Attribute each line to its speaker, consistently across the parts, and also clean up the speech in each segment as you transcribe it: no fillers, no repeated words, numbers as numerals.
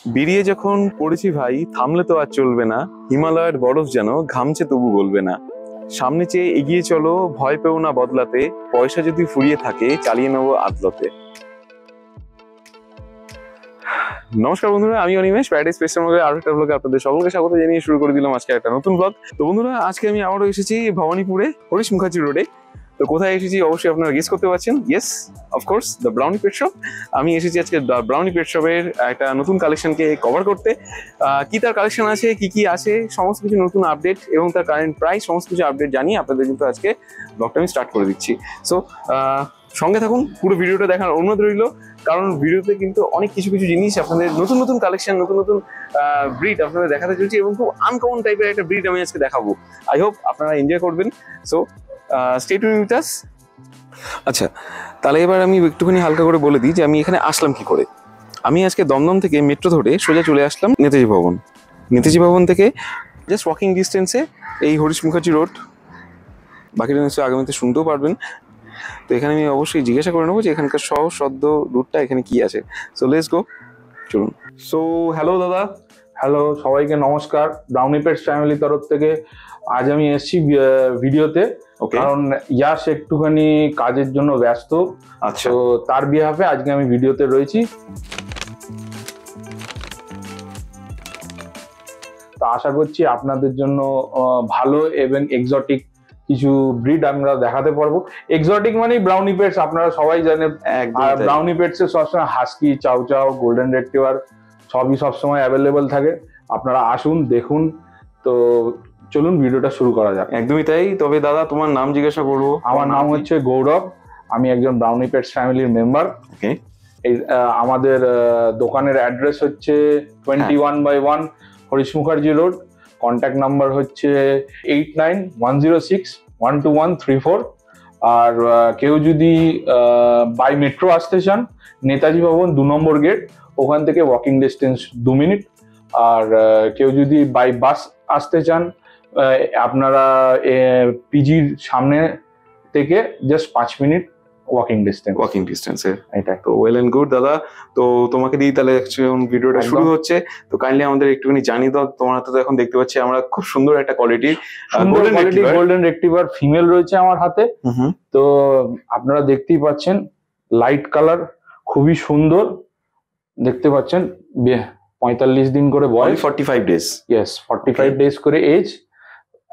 Speaker 1: বেরিয়ে যখন পড়েছি ভাই, থামলে তো আর চলবে না। হিমালয়ের বরফ যেন ঘামছে তবু গলবে না। সামনে চেয়ে এগিয়ে চলো, ভয় পেও না বদলাতে। পয়সা যদি ফুরিয়ে থাকে চালিয়ে নেবো আদালতে। নমস্কার বন্ধুরা, আমি অনিমেষ, প্যারাডাইস পেস্টের আরো একটা ব্লগে আপনাদের সকলকে স্বাগত জানিয়ে শুরু করে দিলাম আজকে একটা নতুন ব্লগ। তো বন্ধুরা, আজকে আমি আবারও এসেছি ভবানীপুরে, হরিশ মুখার্জি রোডে। তো কোথায় এসেছি অবশ্যই আপনারা গেস করতে পারছেন। Yes, of course, the brownie pet shop. আমি এসেছি আজকে দ্য ব্রাউনি পেট শপের একটা নতুন কালেকশনকে কভার করতে। কি তার কালেকশন আছে, কি কি আছে, সমস্ত কিছু নতুন আপডেট এবং তার কারেন্ট প্রাইস, সমস্ত কিছু আপডেট জানিয়ে আপনাদের কিন্তু আজকে ব্লগটা আমি স্টার্ট করে দিচ্ছি। সো সঙ্গে থাকুন, পুরো ভিডিওটা দেখার অনুরোধ রইল, কারণ ভিডিওতে কিন্তু অনেক কিছু কিছু জিনিস আপনাদের নতুন নতুন কালেকশন, নতুন নতুন ব্রিড আপনাদের দেখাতে চলছি এবং খুব আনকমন টাইপের একটা ব্রিড আমি আজকে দেখাবো। আই হোপ আপনারা এনজয় করবেন। So stay tune with us. আচ্ছা, তাহলে এবার আমি একটুখানি হালকা করে বলে দিই যে আমি এখানে আসলাম কি করে। আমি আজকে দমদম থেকে মেট্রো ধরে সোজা চলে আসলাম নেতাজি ভবন। নেতাজি ভবন থেকে জাস্ট ওয়াকিং ডিস্টেন্সে এই হরিশ মুখার্জি রোড। বাকিটা নিশ্চয়ই আগামীতে শুনতেও পারবেন। তো এখানে আমি অবশ্যই জিজ্ঞাসা করে নেবো যে এখানকার সহজ সদ্য রুটটা এখানে কি আছে। সো লেটস গো, চলুন। সো হ্যালো দাদা।
Speaker 2: হ্যালো, সবাইকে নমস্কার। ব্রাউনি পেটস ফ্যামিলির তরফ থেকে আজ আমি এসেছি ভিডিওতে, কারণ ইয়াশ একটুখানি কাজের জন্য ব্যস্ত।
Speaker 1: আচ্ছা,
Speaker 2: তো তার বিহাফে আজকে আমি ভিডিওতে রয়েছি। তো আশা করছি আপনাদের জন্য ভালো এবং এক্সোটিক কিছু ব্রিড আমরা দেখাতে পারবো। এক্সোটিক মানে ব্রাউনি পেটস, আপনারা সবাই জানেন। আর ব্রাউনি পেটস এর সবসময় হাস্কি, চাউ চাউ, গোল্ডেন রেট্রিভার সবই সবসময় অ্যাভেলেবেল থাকে। আপনারা আসুন, দেখুন। তো চলুন ভিডিওটা শুরু করা যাক।
Speaker 1: একদমই তাই। তবে দাদা, তোমার নাম জিজ্ঞাসা করবো?
Speaker 2: আমার নাম হচ্ছে গৌরব, আমি একজন ব্রাউনি পেটস ফ্যামিলির মেম্বার। এই আমাদের দোকানের অ্যাড্রেস হচ্ছে 21/1 Harish Mukherjee road. Contact number হচ্ছে 8910612134। আর কেউ যদি বাই মেট্রো আসতে চান, নেতাজি ভবন 2 নম্বর গেট, ওখান থেকে ওয়াকিং ডিস্টেন্স 2 মিনিট। আর কেউ যদি বাই বাস আসতে চান, আপনারা পিজির সামনে থেকে জাস্ট 5 মিনিট ওয়াকিং ডিস্টেন্সে।
Speaker 1: এটা তো ওয়েল এন্ড গুড দাদা। তো তোমাকে দিই তাহলে ভিডিওটা শুরু হচ্ছে। তো কাইন্ডলি আমাদের একটুখানি জানিয়ে দাও। তোমরা তো এখন দেখতে পাচ্ছি আমরা খুব সুন্দর একটা কোয়ালিটির
Speaker 2: গোল্ডেন রেট্রিভার ফিমেল রয়েছে আমার হাতে। তো আপনারা দেখতেই পাচ্ছেন, লাইট কালার, খুবই সুন্দর দেখতে পাচ্ছেন। 45 দিন করে বয়স,
Speaker 1: 45 ডেজ।
Speaker 2: ইয়েস, 45 ডেজ করে এজ।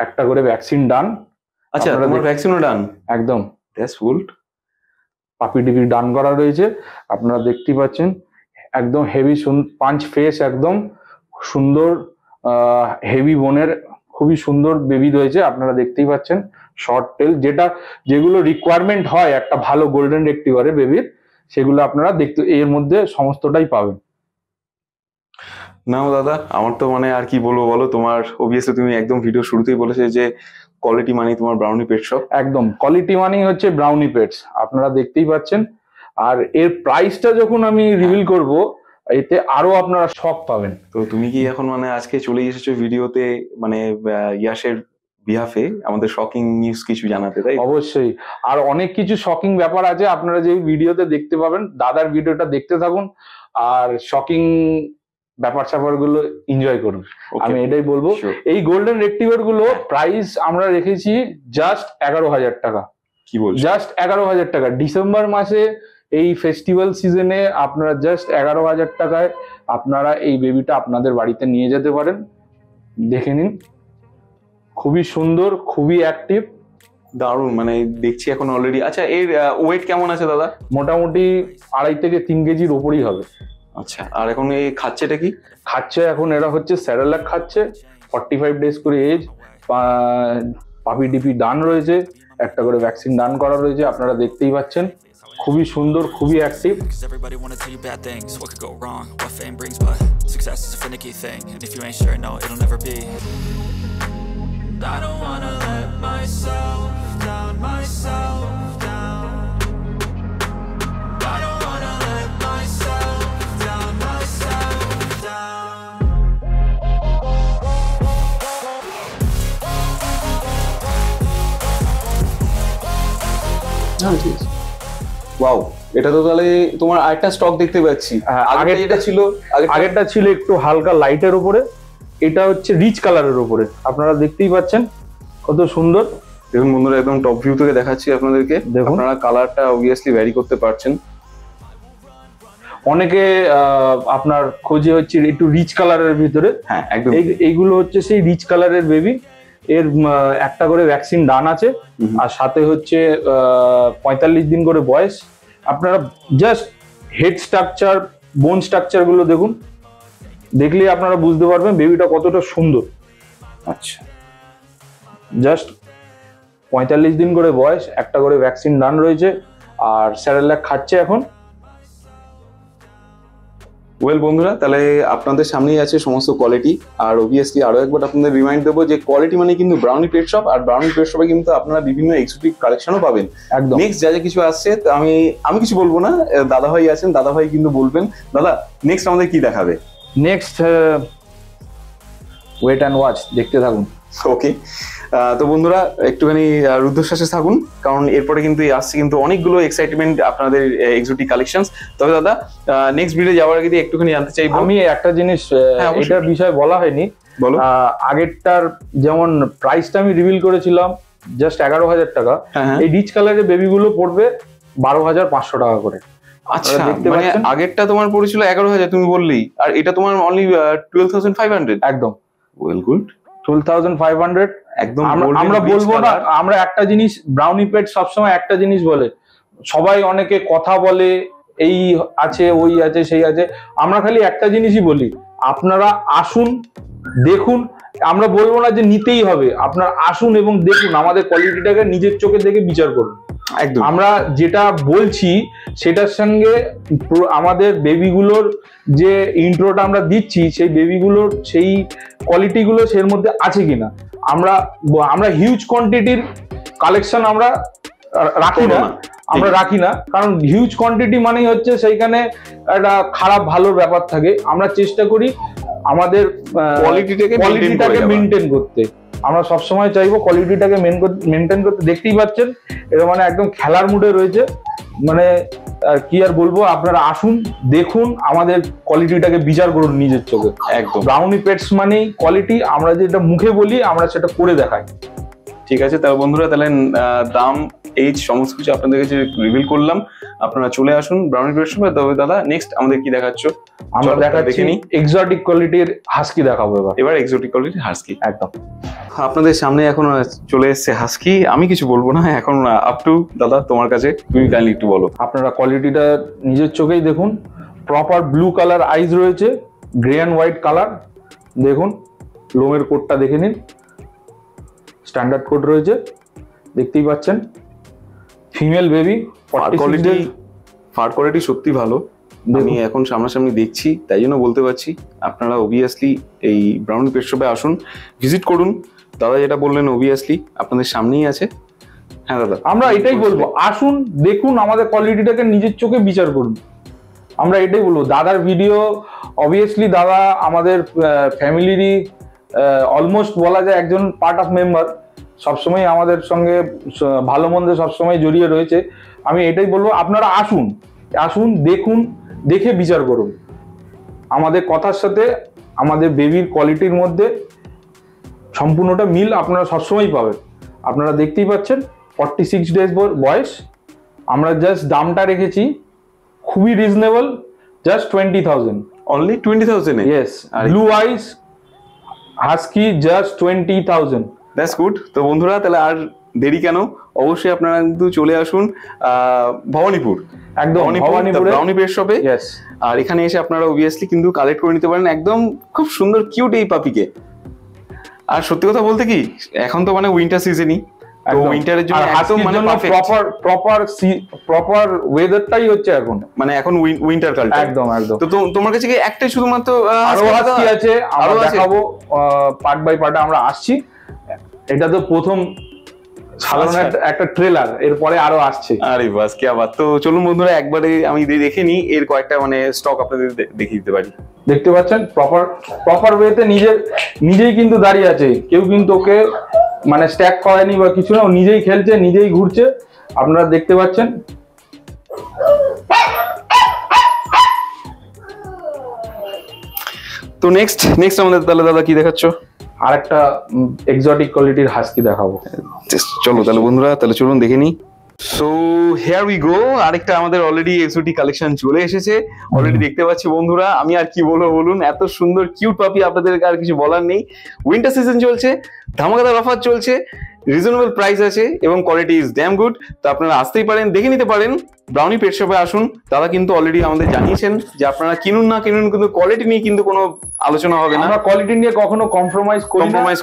Speaker 2: একটা করে ভ্যাকসিন ডান।
Speaker 1: আচ্ছা, তোমার ভ্যাকসিনও ডান?
Speaker 2: একদম,
Speaker 1: দ্যাটস গুড।
Speaker 2: পাপি ডিপি ডান করা রয়েছে, আপনারা দেখতেই পাচ্ছেন। একদম হেভি পাঞ্চ ফেস, একদম সুন্দর হেভি বোনের খুবই সুন্দর বেবি রয়েছে, আপনারা দেখতেই পাচ্ছেন। শর্ট টেল, যেগুলো রিকোয়ারমেন্ট হয় একটা ভালো গোল্ডেন রেট্রিভারের বেবির, সেগুলো আপনারা এর মধ্যে সমস্তটাই পাবেন।
Speaker 1: নাও দাদা, আমার তো মানে আর কি বলবো বলো। তোমার অবভিয়াসলি তুমি একদম ভিডিও শুরুতেই বলেছে যে কোয়ালিটি মানি তোমার ব্রাউনি পেট শপ।
Speaker 2: একদম কোয়ালিটি মানি হচ্ছে ব্রাউনি পেটস, আপনারা দেখতেই পাচ্ছেন। আর এর প্রাইসটা যখন আমি রিভিল করব, এতে আরো আপনারা শক পাবেন।
Speaker 1: তো তুমি কি এখন মানে আজকে চলে এসেছো ভিডিওতে, মানে ইয়াশের বিহাফে আমাদের শকিং নিউজ কিছু জানাতে? তাই
Speaker 2: অবশ্যই, আর অনেক কিছু শকিং ব্যাপার আছে আপনারা যে ভিডিওতে দেখতে পাবেন। দাদার ভিডিওটা দেখতে থাকুন আর শকিং ব্যাপার স্যাপার গুলো এনজয় করুন, আমি এটাই বলবো। এই গোল্ডেন রেট্রিভার গুলো প্রাইস আমরা রেখেছি জাস্ট 11,000 টাকা।
Speaker 1: কি বলছো?
Speaker 2: জাস্ট 11,000 টাকা। ডিসেম্বর মাসে এই ফেস্টিভ্যাল সিজনে আপনারা জাস্ট 11,000 টাকায় আপনারা এই বেবিটা আপনাদের বাড়িতে নিয়ে যেতে পারেন। দেখে নিন, খুবই সুন্দর, খুবই অ্যাক্টিভ,
Speaker 1: দারুণ। মানে দেখছি এখন অলরেডি। আচ্ছা, এর ওয়েট কেমন আছে দাদা?
Speaker 2: মোটামুটি 2.5 থেকে 3 কেজির ওপরই হবে।
Speaker 1: আচ্ছা, আর এখন এই খাচ্ছেটা কি
Speaker 2: খাচ্ছে? এখন এরা হচ্ছে স্যারেলাক খাচ্ছে, 45 ডেজ করে এজ। পাপি ডিপি ডান রয়েছে, একটা করে ভ্যাকসিন ডান করা রয়েছে, আপনারা দেখতেই পাচ্ছেন। খুবই সুন্দর, খুবই অ্যাক্টিভ।
Speaker 1: ওয়াও, এটা তো তাহলে তোমার আরেকটা স্টক দেখতে পাচ্ছি। আগের যেটা ছিল,
Speaker 2: আগেরটা ছিল একটু হালকা লাইটের উপরে, এটা হচ্ছে রিচ কালারের উপরে। আপনারা দেখতেই পাচ্ছেন কত সুন্দর।
Speaker 1: দেখুন বন্ধুরা, একদম টপ ভিউ থেকে দেখাচ্ছি আপনাদেরকে। আপনারা কালারটা অবভিয়াসলি ভ্যারি করতে পারছেন।
Speaker 2: অনেকে আপনার খোঁজে হচ্ছে একটু রিচ কালারের ভিতরে।
Speaker 1: হ্যাঁ একদম।
Speaker 2: এইগুলো হচ্ছে সেই রিচ কালারের বেবি। এর একটা করে ভ্যাকসিন ডান আছে, আর সাথে হচ্ছে 45 দিন করে বয়স। আপনারা জাস্ট হেড স্ট্রাকচার, বোন স্ট্রাকচার গুলো দেখুন, দেখলেই আপনারা বুঝতে পারবেন বেবিটা কতটা সুন্দর।
Speaker 1: আচ্ছা,
Speaker 2: জাস্ট 45 দিন করে বয়স, একটা করে ভ্যাকসিন ডান রয়েছে, আর স্যারেলাক খাচ্ছে এখন।
Speaker 1: ওয়েল বন্ধুরা, তাহলে আপনাদের সামনেই আছে সমস্ত কোয়ালিটি। আর অবভিয়াসলি আরো একবার আপনাদের রিমাইন্ড দেবো যে কোয়ালিটি মানে কিন্তু ব্রাউনি পেট শপ, আর ব্রাউনি পেট শপে কিন্তু আপনারা বিভিন্ন এক্সোটিক কালেকশনও পাবেন।
Speaker 2: একদম।
Speaker 1: নেক্সট যা যা কিছু আসছে তো আমি কিছু বলবো না, দাদা ভাই আছেন, দাদা ভাই কিন্তু বলবেন। দাদা, নেক্সট আমাদের কি দেখাবে?
Speaker 2: নেক্সট ওয়েট অ্যান্ড ওয়াচ, দেখতে থাকুন।
Speaker 1: ওকে, তো বন্ধুরা একটুখানি রুদ্ধশ্বাসে থাকুন, কারণ এরপরে কিন্তু আসছে কিন্তু অনেকগুলো এক্সাইটমেন্ট আপনাদের এক্সোটিক কালেকশনস। তবে দাদা, নেক্সট ভিডিও যাওয়ার আগে একটুখানি জানতে চাইবো,
Speaker 2: আমি একটা জিনিস, এটার বিষয়ে বলা হয়নি।
Speaker 1: বলো।
Speaker 2: আগেরটার যেমন প্রাইসটা আমি রিভিল করেছিলাম জাস্ট 11,000 টাকা, এই রিচ কালারের বেবি গুলো পড়বে 12,500 টাকা করে।
Speaker 1: আচ্ছা, মানে আগেরটা তোমার পড়েছিল 11,000 তুমি বললেই, আর এটা তোমার অনলি 12,500।
Speaker 2: একদম।
Speaker 1: Well good.
Speaker 2: 12,500
Speaker 1: একদম।
Speaker 2: আমরা বলবো না, আমরা একটা জিনিস, ব্রাউনি পেট সবসময় একটা জিনিস বলে, সবাই অনেকে কথা বলে এই আছে ওই আছে সেই আছে, আমরা খালি একটা জিনিসই বলি, আপনারা আসুন দেখুন। আমরা বলবো না যে নিতেই হবে, আপনারা আসুন এবং দেখুন, আমাদের কোয়ালিটিটাকে নিজের চোখে দেখে বিচার করুন।
Speaker 1: একদম।
Speaker 2: আমরা যেটা বলছি সেটার সঙ্গে আমাদের বেবিগুলোর যে ইন্ট্রোটা আমরা দিচ্ছি, সেই বেবিগুলোর সেই কোয়ালিটিগুলো সের মধ্যে আছে কিনা। আমরা হিউজ কোয়ান্টিটির কালেকশন আমরা রাখি না, কারণ হিউজ কোয়ান্টিটি মানেই হচ্ছে সেইখানে একটা খারাপ ভালোর ব্যাপার থাকে। আমরা চেষ্টা করি আমাদের কোয়ালিটিটাকে মেনটেন করতে। আমরা সবসময় চাইবো কোয়ালিটিটাকে মেনটেন করতে। দেখতেই পাচ্ছেন এটা মানে একদম খেলার মুডে রয়েছে, মানে কি আর বলবো, আপনারা আসুন দেখুন, আমাদের কোয়ালিটিটাকে বিচার করুন নিজের চোখে।
Speaker 1: একদম।
Speaker 2: ব্রাউনি পেটস মানেই কোয়ালিটি, আমরা যেটা মুখে বলি আমরা সেটা করে দেখাই।
Speaker 1: ঠিক আছে, তাহলে বন্ধুরা, তাহলে দাম এইজ সমস্ত কিছু আপনাদের কাছে রিভিল করলাম। আপনারা চলে আসুন ব্রাউনি পেট শপে। তবে দাদা, নেক্সট আমাদের কি দেখাচ্ছ?
Speaker 2: আমরা দেখাচ্ছি এক্সোটিক কোয়ালিটির হাস্কি দেখাবো। এবার
Speaker 1: এক্সোটিক কোয়ালিটির হাস্কি।
Speaker 2: একদম।
Speaker 1: আপনাদের সামনে এখন চলে এসেছে হাস্কি। আমি কিছু বলবো না, এখন আপ টু দাদা তোমার কাছে, তুমি কাইন্ডলি একটু বলো।
Speaker 2: আপনারা কোয়ালিটিটা নিজের চোখেই দেখুন। প্রপার ব্লু কালার আইজ রয়েছে, গ্রে অ্যান্ড হোয়াইট কালার। দেখুন লোমের কোটটা দেখে নিন, স্ট্যান্ডার্ড কোট রয়েছে, দেখতেই পাচ্ছেন। ফিমেল বেবি,
Speaker 1: ফার কোয়ালিটি সত্যি ভালো। আমি এখন সামনাসামনি দেখছি, তাই জন্য বলতে পারছি। আপনারা অবভিয়াসলি এই ব্রাউনি পেট শপে আসুন, ভিজিট করুন। দাদা যেটা বললেন অবভিয়াসলি আপনাদের সামনেই আছে। হ্যাঁ দাদা,
Speaker 2: আমরা এটাই বলবো, আসুন দেখুন, আমাদের কোয়ালিটিটাকে নিজের চোখে বিচার করুন। আমরা এটাই বলবো। দাদার ভিডিও অবভিয়াসলি, দাদা আমাদের ফ্যামিলিরই অলমোস্ট বলা যায় একজন পার্ট অফ মেম্বার, সবসময় আমাদের সঙ্গে ভালো মন্দে সবসময় জড়িয়ে রয়েছে। আমি এটাই বলবো, আপনারা আসুন দেখুন, দেখে বিচার করুন। আমাদের কথার সাথে আমাদের বেবির কোয়ালিটির মধ্যে সম্পূর্ণটা মিল আপনারা সবসময় পাবেন। আপনারা দেখতেই পাচ্ছেন 46 ডেজ বয়স। আমরা জাস্ট দামটা রেখেছি খুবই reasonable, just 20,000।
Speaker 1: Only 20,000?
Speaker 2: Yes, blue ice husky just 20,000।
Speaker 1: That's good. তো বন্ধুরা, তাহলে আর দেরি কেন, অবশ্যই আপনারা কিন্তু চলে আসুন ভবানীপুর।
Speaker 2: একদম ভবানীপুরে
Speaker 1: ব্রাউনি পেট শপে।
Speaker 2: ইয়েস।
Speaker 1: আর এখানে এসে আপনারা অবভিয়াসলি কিন্তু কালেক্ট করে নিতে পারেন একদম খুব সুন্দর কিউট এই পাপিকে। আর সত্যি কথা বলতে কি, এখন তো মানে উইন্টার সিজনই, তো উইন্টারের জন্য একদম মানে
Speaker 2: প্রপার ওয়েদারটাই হচ্ছে এখন,
Speaker 1: মানে এখন উইন্টার কালচার।
Speaker 2: একদম একদম।
Speaker 1: তো তোমার কাছে কি একটাই শুধুমাত্র
Speaker 2: আরো হাস্কি আছে? আমরা দেখাবো পার্ট বাই পার্টে, আমরা আসছি। এটা তো প্রথম সাধারণ একটা ট্রেলার, এরপরে আরো আসছে।
Speaker 1: আরে বাস, কি আবার। তো চলুন বন্ধুরা, একবারে আমি দেখে নিই এর কয়েকটা মানে স্টক আপনাদের দেখিয়ে দিতে পারি।
Speaker 2: দেখতে পাচ্ছেন প্রপার ওয়েতে নিজেই কিন্তু দাঁড়িয়ে আছে, কেউ কিন্তু ওকে মানে স্ট্যাক করেনি বা কিছু না, ও নিজেই খেলছে, নিজেই ঘুরছে। আপনারা দেখতে পাচ্ছেন
Speaker 1: তো নেক্সট আমাদের তাহলে দাদা কি দেখাচ্ছ?
Speaker 2: আর একটা এক্সোটিক কোয়ালিটির হাস্কি দেখাবো।
Speaker 1: চলো তাহলে বন্ধুরা, তাহলে চলুন দেখে নিই। সো হেয়ার উই গো, আরেকটা আমাদের অলরেডি এক্সোটিক কালেকশন চলে এসেছে। অলরেডি দেখতে পাচ্ছি বন্ধুরা, আমি আর কি বলবো বলুন, এত সুন্দর কিউট পাপি, আপনাদের আর কিছু বলার নেই। উইন্টার সিজন চলছে, ধামাকাদার অফার চলছে, রিজনেবল প্রাইস আছে এবং কোয়ালিটি ইজ ড্যাম গুড। তো আপনারা আসতেই পারেন, দেখে নিতে পারেন, ব্রাউনি পেট শপে আসুন। দাদা কিন্তু অলরেডি আমাদের জানিয়েছেন যে আপনারা কিনুন না কিনুন, কিন্তু কোয়ালিটি নিয়ে কিন্তু কোনো আলোচনা হবে না।
Speaker 2: আমরা কোয়ালিটি নিয়ে কখনো কম্প্রোমাইজ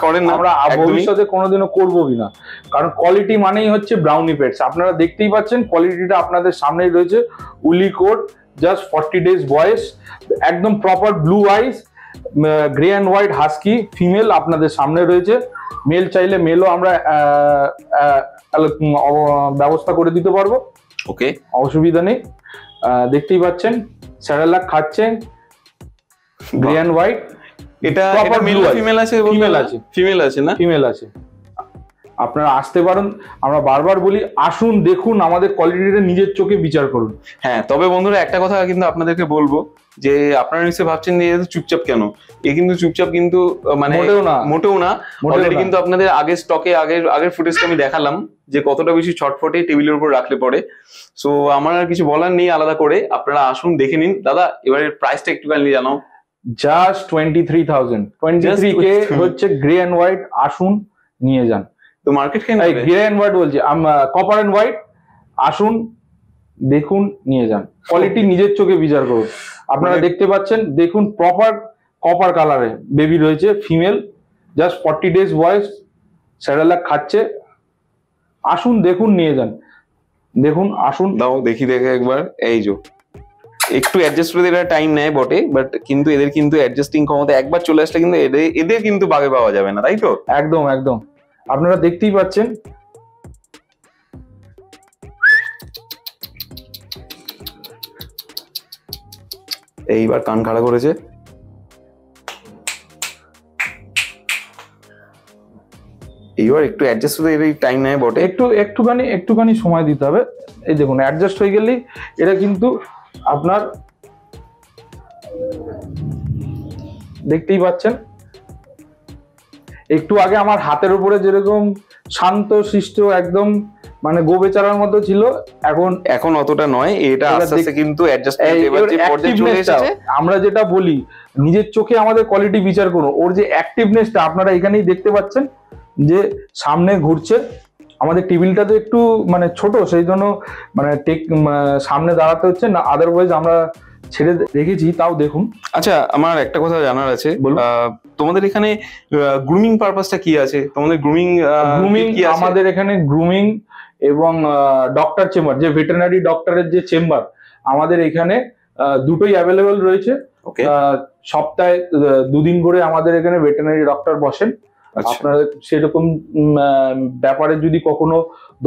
Speaker 1: করেন না,
Speaker 2: আমরা ভবিষ্যতে কোনোদিনও করবো না, কারণ কোয়ালিটি মানেই হচ্ছে ব্রাউনি পেটস। আপনারা দেখতেই পাচ্ছেন কোয়ালিটিটা আপনাদের সামনেই রয়েছে। উলি কোট, জাস্ট 40 days বয়স, একদম proper blue ice, grey and white husky female আপনাদের সামনে রয়েছে। মেল চাইলে মেলও আমরা ব্যবস্থা করে দিতে পারবো,
Speaker 1: ওকে,
Speaker 2: অসুবিধা নেই। দেখতেই পাচ্ছেন স্যারেলাক খাচ্ছে, গ্রে অ্যান্ড হোয়াইট।
Speaker 1: এটা মেল ফিমেল আছে? ফিমেল আছে না?
Speaker 2: ফিমেল আছে। আপনারা আসতে পারেন, আমরা বারবার বলি আসুন দেখুন, আমাদের কোয়ালিটিটা নিজের চোখে বিচার করুন।
Speaker 1: হ্যাঁ, তবে বন্ধুরা একটা কথা কিন্তু আপনাদেরকে বলবো, যে আপনারা নিশ্চয়ই ভাবছেন যে চুপচাপ কেন, এ কিন্তু চুপচাপ কিন্তু মানে মোটেও না। অলরেডি কিন্তু আপনাদের আগের স্টকে আগের ফুটেজটা আমি দেখালাম যে কতটা বেশি ছটফটে টেবিলের উপর রাখলে পরে। সো আমার আর কিছু বলার নেই আলাদা করে, আপনারা আসুন দেখে নিন। দাদা এবারে প্রাইসটা একটুখানি জানাও।
Speaker 2: জাস্ট 23,000, 23K হচ্ছে গ্রে অ্যান্ড হোয়াইট। আসুন নিয়ে যান।
Speaker 1: তো মার্কেট
Speaker 2: গ্রে অ্যান্ড হোয়াইট বলছি, কপার অ্যান্ড হোয়াইট। আসুন দেখুন নিয়ে যান, কোয়ালিটি নিজের চোখে বিচার করুন। আপনারা দেখতে পাচ্ছেন, দেখুন প্রপার কপার কালারে বেবি রয়েছে, ফিমেল, জাস্ট 40 days বয়স, স্যারেলাক খাচ্ছে। আসুন দেখুন নিয়ে যান, দেখুন আসুন।
Speaker 1: দাও দেখি দেখে একবার। এই যে একটু অ্যাডজাস্ট করে এরা টাইম নেয় বটে, বাট কিন্তু এদের কিন্তু অ্যাডজাস্টিং ক্ষমতা একবার চলে আসলে কিন্তু এদের কিন্তু বাগে পাওয়া যাবে না, তাই তো?
Speaker 2: একদম একদম। আপনারা দেখতেই পাচ্ছেন,
Speaker 1: এইবার কান খাড়া করেছে। এইবার একটু অ্যাডজাস্ট হতে এর টাইম নেয় বটে,
Speaker 2: একটুখানি সময় দিতে হবে। এই দেখুন অ্যাডজাস্ট হয়ে গেলেই এটা কিন্তু আপনার দেখতেই পাচ্ছেন। একটু আগে আমার হাতের উপরে যেরকম শান্ত শিষ্ট একদম মানে গোবেচারার মতো ছিল,
Speaker 1: এখন অতটা নয়। এটা আস্তে আস্তে কিন্তু
Speaker 2: আমরা যেটা বলি নিজের চোখে আমাদের কোয়ালিটি বিচার করুন। ওর যে অ্যাক্টিভনেসটা আপনারা এখানেই দেখতে পাচ্ছেন, যে সামনে ঘুরছে। আমাদের টেবিলটা তো একটু মানে ছোট, সেই জন্য মানে সামনে দাঁড়াতে হচ্ছে না, আদারওয়াইজ আমরা ছেড়ে রেখেছি। তাও দেখুন।
Speaker 1: আচ্ছা, আমার একটা কথা জানার আছে, তোমাদের এখানে গ্রুমিং পারপাসটা কি আছে? তোমাদের গ্রুমিং
Speaker 2: আমাদের এখানে গ্রুমিং এবং ডক্টর চেম্বার, যে ভেটেরিনারি ডক্টরের যে চেম্বার আমাদের এখানে দুটোই অ্যাভেলেবেল রয়েছে। সপ্তাহে 2 দিন করে আমাদের এখানে ভেটেরিনারি ডক্টর বসেন। আপনাদের সেরকম ব্যাপারে যদি কখনো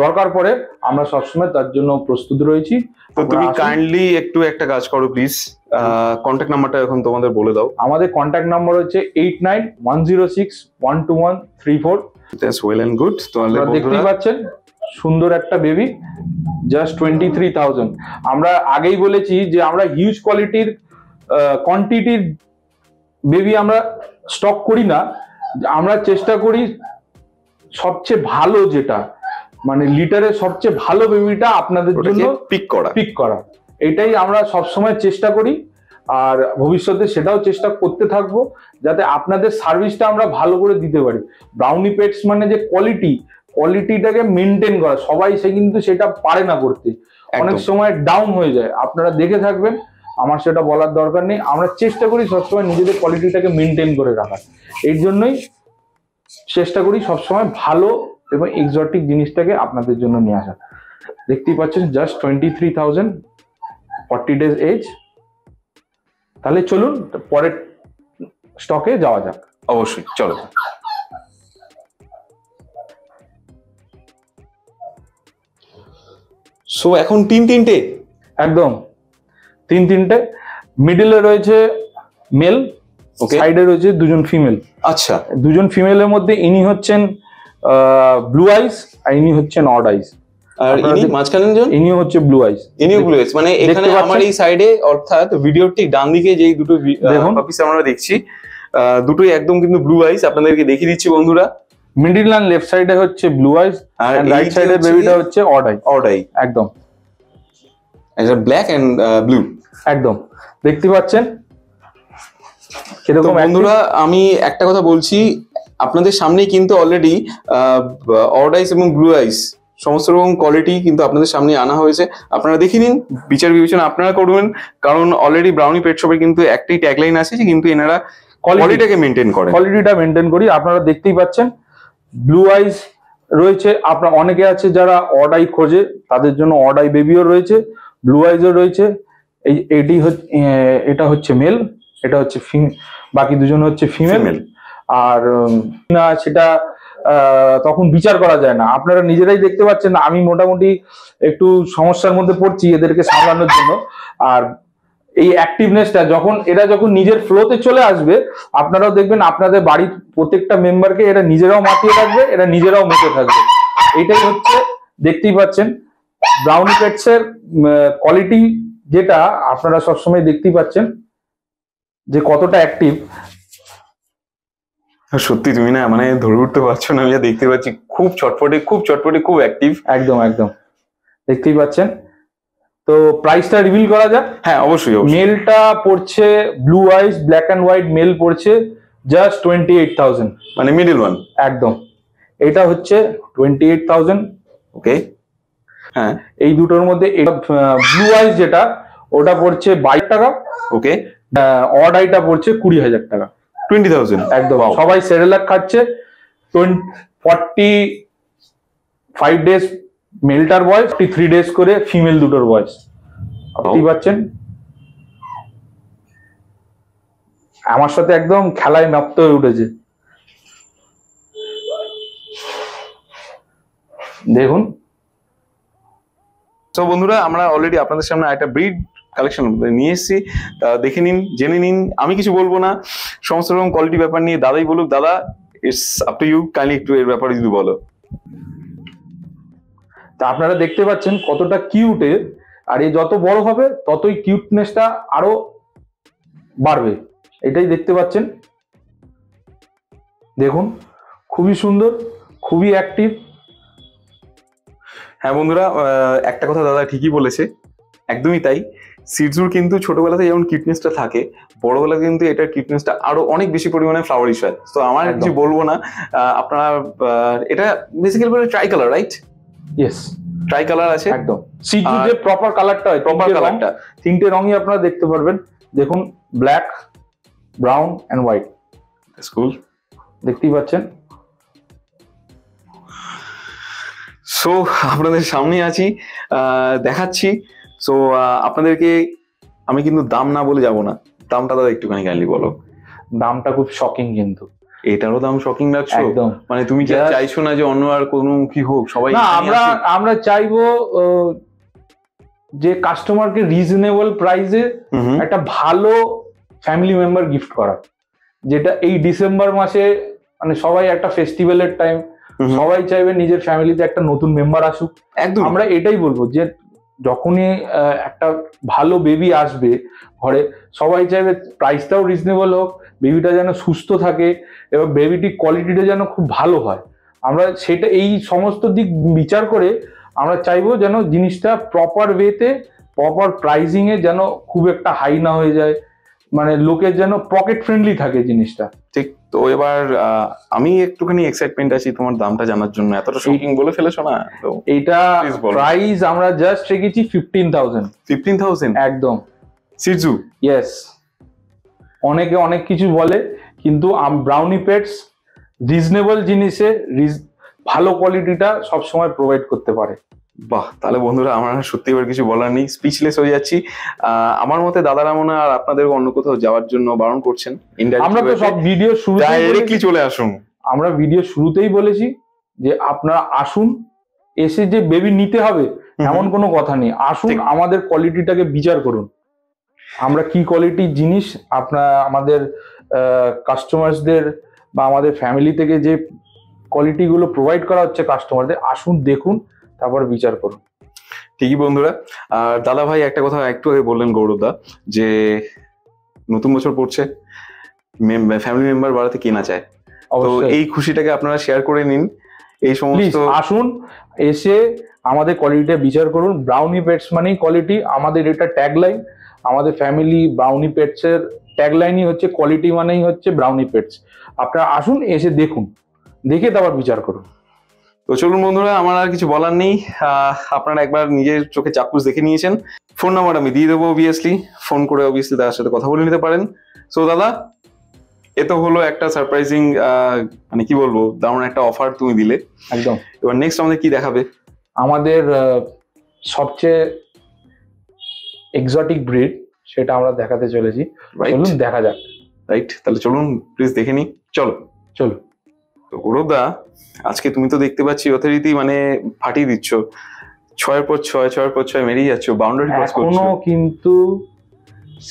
Speaker 2: দরকার পড়ে, আমরা সবসময় তার জন্য প্রস্তুত রয়েছি।
Speaker 1: তো তুমি কাইন্ডলি একটু একটা কাজ করো প্লিজ, কন্ট্যাক্ট নাম্বারটা এখন তোমাদের বলে দাও।
Speaker 2: আমাদের কন্ট্যাক্ট নাম্বার হচ্ছে 8910612134।
Speaker 1: That's well and good. তো
Speaker 2: দেখতেই পাচ্ছেন সুন্দর একটা বেবি, জাস্ট 23,000। আমরা আগেই বলেছি যে আমরা হিউজ কোয়ান্টিটির বেবি আমরা স্টক করি না। আমরা চেষ্টা করি সবচেয়ে ভালো, যেটা মানে লিটারের সবচেয়ে ভালো বেবিটা আপনাদের জন্য
Speaker 1: পিক করা।
Speaker 2: এটাই আমরা সবসময় চেষ্টা করি, আর ভবিষ্যতে সেটাও চেষ্টা করতে থাকবো, যাতে আপনাদের সার্ভিসটা আমরা ভালো করে দিতে পারি। ব্রাউনি পেটস মানে যে কোয়ালিটিটাকে মেনটেন করা, সবাই কিন্তু সেটা পারে না করতে, অনেক সময় ডাউন হয়ে যায়। আপনারা দেখে থাকবেন, আমার সেটা বলার দরকার নেই। আমরা চেষ্টা করি সবসময় নিজেদের কোয়ালিটিটাকে মেনটেন করে রাখার। এর জন্যই চেষ্টা করি সবসময় ভালো এবং এক্সোটিক জিনিসটাকে আপনাদের জন্য নিয়ে আসা। দেখতেই পাচ্ছেন জাস্ট 23,000, 40 days এজ। তাহলে চলুন পরের স্টকে যাওয়া যাক।
Speaker 1: অবশ্যই চলো। সো এখন তিনটে
Speaker 2: একদম 3 মিডলে রয়েছে মেল, সাইডে রয়েছে 2জন ফিমেল।
Speaker 1: আচ্ছা,
Speaker 2: 2জন ফিমেলের মধ্যে ইনি হচ্ছেন ব্লু আইস আর ইনি হচ্ছেন অড আইস।
Speaker 1: আর ইনি মাঝখানে জন,
Speaker 2: ইনি হচ্ছে ব্লু আইস।
Speaker 1: ইনিও ব্লু আইস, মানে এখানে আমার এই সাইডে অর্থাৎ ভিডিওর ঠিক ডান দিকে যেই দুটো পাপিস আমরা দেখছি দুটোই একদম কিন্তু ব্লু আইস। আপনাদেরকে দেখিয়ে দিচ্ছি বন্ধুরা,
Speaker 2: মিডল অ্যান্ড লেফট সাইডে হচ্ছে ব্লু আইস আর রাইট সাইডের বেবিটা হচ্ছে অড আই। একদম
Speaker 1: এটা ব্ল্যাক এন্ড ব্লু, একদম
Speaker 2: দেখতে পাচ্ছেন।
Speaker 1: তো বন্ধুরা আমি একটা কথা বলছি, আপনাদের সামনেই কিন্তু অলরেডি অড আইস এবং ব্লু আইস সমস্ত রকম কোয়ালিটি কিন্তু আপনাদের সামনে আনা হয়েছে। আপনারা দেখে নিন, বিচার বিবেচনা আপনারা করবেন, কারণ অলরেডি ব্রাউনি পেট শপে কিন্তু একটাই ট্যাগলাইন আছে যে কিন্তু এনারা কোয়ালিটিটাকে মেনটেন করে,
Speaker 2: কোয়ালিটিটা মেনটেন করি। আপনারা দেখতেই পাচ্ছেন ব্লু আইস রয়েছে, আপনার অনেকে আছে যারা অড আই খোঁজে, তাদের জন্য অড আই বেবিও রয়েছে, ব্লু আইজও রয়েছে। এটা হচ্ছে মেল, এটা হচ্ছে বাকি দুজন হচ্ছে ফিমেল। আর না সেটা তখন বিচার করা যায় না, আপনারা নিজেরাই দেখতে পাচ্ছেন। আমি মোটামুটি একটু সমস্যার মধ্যে পড়ছি এদেরকে সামলানোর জন্য। আর এই অ্যাক্টিভনেসটা যখন নিজের ফ্লোতে চলে আসবে, আপনারাও দেখবেন আপনাদের বাড়ির প্রত্যেকটা মেম্বারকে এরা নিজেরাও মাতিয়ে রাখবে, এরা নিজেরাও মেতে থাকবে। এটাই হচ্ছে, দেখতেই পাচ্ছেন ব্রাউনি পেটসের কোয়ালিটি, যেটা আপনারা সবসময় দেখতেই পাচ্ছেন যে কতটা অ্যাক্টিভ।
Speaker 1: সত্যি তুমি না মানে ধরে উঠতে পারছো না, আমি যা দেখতে পাচ্ছি খুব চটপটে খুব অ্যাক্টিভ।
Speaker 2: একদম দেখতেই পাচ্ছেন। তো প্রাইসটা রিভিল করা যাক।
Speaker 1: হ্যাঁ অবশ্যই।
Speaker 2: মেলটা পড়ছে blue ice black and white male পড়ছে জাস্ট 28,000,
Speaker 1: মানে মিডল ওয়ান।
Speaker 2: একদম, এটা হচ্ছে 28,000।
Speaker 1: ওকে, হ্যাঁ
Speaker 2: এই দুটোর মধ্যে ব্লু আইস যেটা ওটা পড়ছে 22 টাকা।
Speaker 1: ওকে,
Speaker 2: অড আইটা পড়ছে 20,000 টাকা,
Speaker 1: 20,000।
Speaker 2: একদম। সবাই সেরেলাক খাচ্ছে। 45 ডেজ মেলটার বয়স, 43 ডেজ করে ফিমেল দুটোর বয়স। আপনি পাচ্ছেন আমার সাথে একদম খেলায় ম্যাপ্ত হয়ে উঠেছে। দেখুন।
Speaker 1: তো বন্ধুরা আমরা অলরেডি আপনাদের সামনে একটা ব্রিড কালেকশন নিয়ে এসেছি, দেখে নিন, জেনে নিন। আমি কিছু বলবো না, সমস্ত রকম কোয়ালিটি ব্যাপার নিয়ে দাদাই বলুক। দাদা, it's up to you, kindly একটু এর ব্যাপারে যদি বলো।
Speaker 2: তা আপনারা দেখতে পাচ্ছেন কতটা কিউটে, আর এই যত বড় হবে ততই কিউটনেসটা আরো বাড়বে, এটাই দেখতে পাচ্ছেন। দেখুন খুবই সুন্দর, খুবই অ্যাক্টিভ।
Speaker 1: হ্যাঁ বন্ধুরা, একটা কথা দাদা ঠিকই বলেছে, একদমই তাই। সিডজুর কিন্তু ছোটবেলাতে যেমন কিউটনেসটা থাকে, বড়বেলা কিন্তু এটার কিউটনেসটা আরো অনেক বেশি পরিমাণে ফ্লাওয়ারিশ হয়। তো আমার কিছু বলবো না, আপনারা এটা বেসিক্যালি বলে try colour, right?
Speaker 2: Yes,
Speaker 1: try colour আছে
Speaker 2: একদম। সিডজুর যে প্রপার কালারটা হয়,
Speaker 1: প্রপার কালারটা,
Speaker 2: তিনটে রঙই আপনারা দেখতে পারবেন। দেখুন, black, brown and white.
Speaker 1: School
Speaker 2: দেখতেই পাচ্ছেন।
Speaker 1: সো আপনাদের সামনে আছি, দেখাচ্ছি। সো আপনাদেরকে আমি কিন্তু দাম না বলে যাব না, দামটা দাদা একটুখানি কাইন্ডলি বলো।
Speaker 2: দামটা খুব শকিং, কিন্তু
Speaker 1: এটারও দাম শকিং লাগছে
Speaker 2: একদম।
Speaker 1: মানে তুমি চাইছো না যে অন্য আর কোনো কি হোক, সবাই
Speaker 2: না, আমরা চাইবো যে কাস্টমারকে রিজনেবল প্রাইসে একটা ভালো ফ্যামিলি মেম্বার গিফট করা, যেটা এই ডিসেম্বর মাসে মানে সবাই একটা ফেস্টিভ্যালের টাইম, সবাই চাইবে নিজের ফ্যামিলিতে একটা নতুন মেম্বার আসুক। একদম, আমরা এটাই বলবো যে যখনই একটা ভালো বেবি আসবে ঘরে, সবাই চাইবে প্রাইসটাও রিজনেবল হোক, বেবিটা যেন সুস্থ থাকে এবং বেবিটির কোয়ালিটিটা যেন খুব ভালো হয়। আমরা সেটা এই সমস্ত দিক বিচার করে আমরা চাইবো যেন জিনিসটা প্রপার ওয়েতে, প্রপার প্রাইসিং এ যেন খুব একটা হাই না হয়ে যায়, মানে লোকের যেন পকেট ফ্রেন্ডলি থাকে জিনিসটা।
Speaker 1: ঠিক। তো এবার আমি একটুখানি এক্সাইটমেন্ট আছি তোমার দামটা জানার জন্য, এতটা শকিং বলে ফেলেছো না তো।
Speaker 2: এইটা প্রাইস আমরা জাস্ট রেখেছি 15,000।
Speaker 1: 15,000
Speaker 2: একদম।
Speaker 1: সিডজু,
Speaker 2: ইয়েস। অনেকে অনেক কিছু বলে, কিন্তু ব্রাউনি পেটস রিজনেবল জিনিসে ভালো কোয়ালিটিটা সবসময় প্রোভাইড করতে পারে।
Speaker 1: বাহ, তাহলে বন্ধুরা আমার সত্যি এবার কিছু বলার নেই, স্পিচলেস হয়ে যাচ্ছি। আমার মতে দাদারা মনে আর আপনাদের অন্য কোথাও যাওয়ার জন্য বারণ করছেন।
Speaker 2: আমরা তো সব ভিডিও
Speaker 1: ডাইরেক্টলি চলে আসুন।
Speaker 2: আমরা ভিডিও শুরুতেই বলেছি যে আপনারা আসুন, এসে যে বেবি নিতে হবে এমন কোনো কথা নেই। আসুন, আমাদের কোয়ালিটিটাকে বিচার করুন, আমরা কি কোয়ালিটির জিনিস আমাদের কাস্টমারসদের বা আমাদের ফ্যামিলি থেকে যে কোয়ালিটিগুলো প্রোভাইড করা হচ্ছে কাস্টমারদের, আসুন দেখুন, তারপর বিচার করুন।
Speaker 1: ঠিকই বন্ধুরা। আর দাদা ভাই একটা কথা একটু আগে বললেন গৌরবদা, যে নতুন বছর পড়ছে, ফ্যামিলি মেম্বার বাড়াতে কে না চায়, তো
Speaker 2: অবশ্যই
Speaker 1: এই খুশিটাকে আপনারা শেয়ার করে নিন। এই
Speaker 2: প্লিজ
Speaker 1: সমস্ত
Speaker 2: আসুন, এসে আমাদের কোয়ালিটিটা বিচার করুন। ব্রাউনি পেটস মানেই কোয়ালিটি, আমাদের এটা ট্যাগলাইন। আমাদের ফ্যামিলি ব্রাউনি পেটস এর ট্যাগলাইনই হচ্ছে কোয়ালিটি মানেই হচ্ছে ব্রাউনি পেটস। আপনারা আসুন, এসে দেখুন, দেখে তারপর বিচার করুন।
Speaker 1: তো চলুন বন্ধুরা, আমার আর কিছু বলার নেই। আপনারা একবার নিজের চোখে চাক্ষুষ দেখে নিয়েছেন। ফোন নাম্বার আমি দিয়ে দেবো, অবভিয়াসলি ফোন করে অবভিয়াসলি তার সাথে কথা বলে নিতে পারেন। সো দাদা, এ তো হলো একটা সারপ্রাইজিং, মানে কি বলবো, দারুণ একটা অফার তুমি দিলে।
Speaker 2: একদম।
Speaker 1: এবার নেক্সট আমাদের কি দেখাবে?
Speaker 2: আমাদের সবচেয়ে এক্সোটিক ব্রিড, সেটা আমরা দেখাতে চলেছি। চলুন দেখা যাক।
Speaker 1: রাইট, তাহলে চলুন প্লিজ দেখে নিই। চলো
Speaker 2: চলো।
Speaker 1: তো গৌরবদা, আজকে তুমি তো দেখতে পাচ্ছি যথারীতি মানে ফাটিয়ে দিচ্ছ, 6-এর পর 6, 6-এর পর 6 মেরেই যাচ্ছ, বাউন্ডারি ক্রস করছো।
Speaker 2: এখনো কিন্তু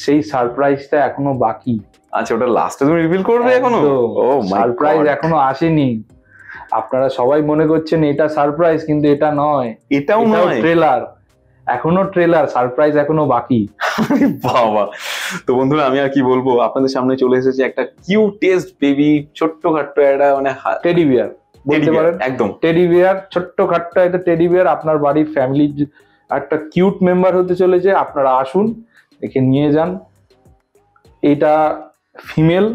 Speaker 2: সেই সারপ্রাইজটা এখনো বাকি।
Speaker 1: আচ্ছা, ওটা লাস্টে তুমি রিভিল করবে এখনো? ও মাই
Speaker 2: সারপ্রাইজ
Speaker 1: গড,
Speaker 2: এখনো আসেনি। আপনারা সবাই মনে করছেন এটা সারপ্রাইজ, কিন্তু এটা নয়,
Speaker 1: এটাও নয়।
Speaker 2: ট্রেলার, এখনো ট্রেলার, সারপ্রাইজ এখনো বাকি।
Speaker 1: বাবা, তো বন্ধুরা আমি আর কি বলবো, আপনাদের সামনে চলে এসেছে একটা কিউটেস্ট বেবি, ছোট্টখাট্ট একটা মানে
Speaker 2: টেডি বিয়ার বলতে পারেন,
Speaker 1: একদম
Speaker 2: টেডি বিয়ার, ছোট্টখাট্ট একটা টেডি বিয়ার আপনার বাড়ির ফ্যামিলির একটা কিউট মেম্বার হতে চলেছে। আপনারা আসুন, একে নিয়ে যান। এটা ফিমেল,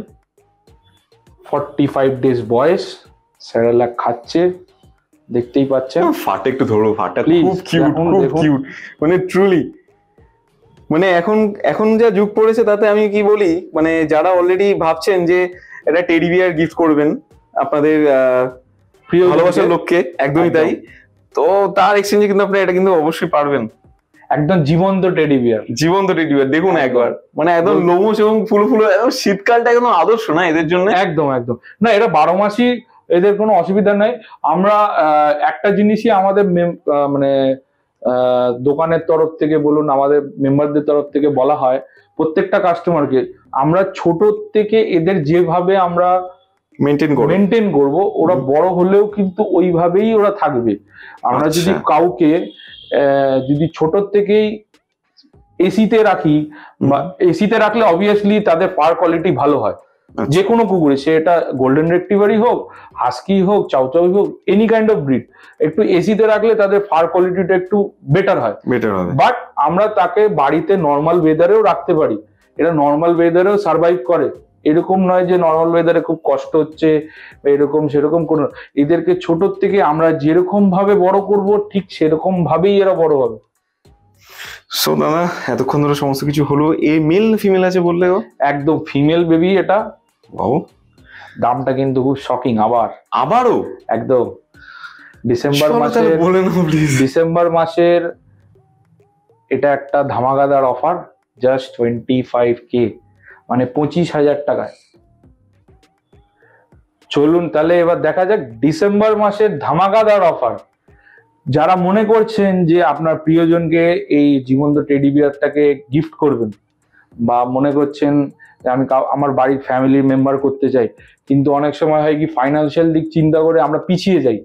Speaker 2: 45 ডেজ বয়স, সেরেলাক খাচ্ছে, দেখতেই পাচ্ছেন।
Speaker 1: ফাটা একটু ধরো, ফাটা
Speaker 2: Please,
Speaker 1: খুব কিউট,
Speaker 2: দেখুন,
Speaker 1: খুব
Speaker 2: দেখুন।
Speaker 1: কিউট, মানে ট্রুলি। মানে এখন যা যুগ পড়েছে তাতে আমি কি বলি, মানে যারা অলরেডি ভাবছেন যে এটা টেডি বিয়ার গিফট করবেন আপনাদের
Speaker 2: প্রিয়
Speaker 1: ভালোবাসার লোককে, একদমই তাই। তো তার এক্সচেঞ্জে কিন্তু আপনি এটা কিন্তু অবশ্যই পারবেন।
Speaker 2: একদম জীবন্ত টেডি বিয়ার,
Speaker 1: জীবন্ত টেডি বিয়ার দেখুন একবার, মানে একদম লোমশ এবং ফুলো ফুলো, একদম শীতকালটা একদম আদর্শ না এদের জন্য।
Speaker 2: একদম একদম। না, এটা 12 মাসই, এদের কোনো অসুবিধা নাই। আমরা একটা জিনিসই আমাদের মানে দোকানের তরফ থেকে বলুন, আমাদের মেম্বারদের তরফ থেকে বলা হয় প্রত্যেকটা কাস্টমারকে, আমরা ছোট থেকে এদের যেভাবে আমরা মেনটেন করব, ওরা বড় হলেও কিন্তু ওইভাবেই ওরা থাকবে। আমরা যদি কাউকে যদি ছোট থেকেই এসিতে রাখি, বা এসিতে রাখলে অবভিয়াসলি তাদের পার কোয়ালিটি ভালো হয়। যে কোনো কুকুরে, সে এটা গোল্ডেন রেক্টিভারই হোক, হাস্কি হোক, চাউচাউ হোক, এনি কাইন্ড অফ ব্রিড, একটু এসিতে রাখলে তাদের ফার কোয়ালিটিটা একটু বেটার হয়। বাট আমরা তাকে বাড়িতে নর্মাল ওয়েদারেও রাখতে পারি, এটা নর্মাল ওয়েদারেও সার্ভাইভ করে। এরকম নয় যে নর্মাল ওয়েদারে খুব কষ্ট হচ্ছে বা এরকম সেরকম কোনো। এদেরকে ছোট থেকে আমরা যেরকম ভাবে বড় করব, ঠিক সেরকম ভাবেই এরা বড় হবে।
Speaker 1: সো দাদা, এতক্ষণ ধরে সমস্ত কিছু হলো। এ মেল ফিমেল আছে বললে?
Speaker 2: একদম ফিমেল বেবি এটা।
Speaker 1: বাবু,
Speaker 2: দামটা কিন্তু খুব শকিং।
Speaker 1: আবারও
Speaker 2: একদম ডিসেম্বর মাসের এটা একটা ধামাকাদার অফার, জাস্ট 25K, মানে 25,000 টাকায়। চলুন তাহলে এবার দেখা যাক ডিসেম্বর মাসের ধামাকাদার অফার। যারা মনে করছেন যে আপনার প্রিয়জনকে এই জীবন্ত টেডি বিয়ারটাকে গিফট করবেন, বা মনে করছেন যে আমি আমার বাড়ির ফ্যামিলির মেম্বার করতে চাই, কিন্তু অনেক সময় হয় কি ফাইন্যান্সিয়াল দিক চিন্তা করে আমরা পিছিয়ে যাই,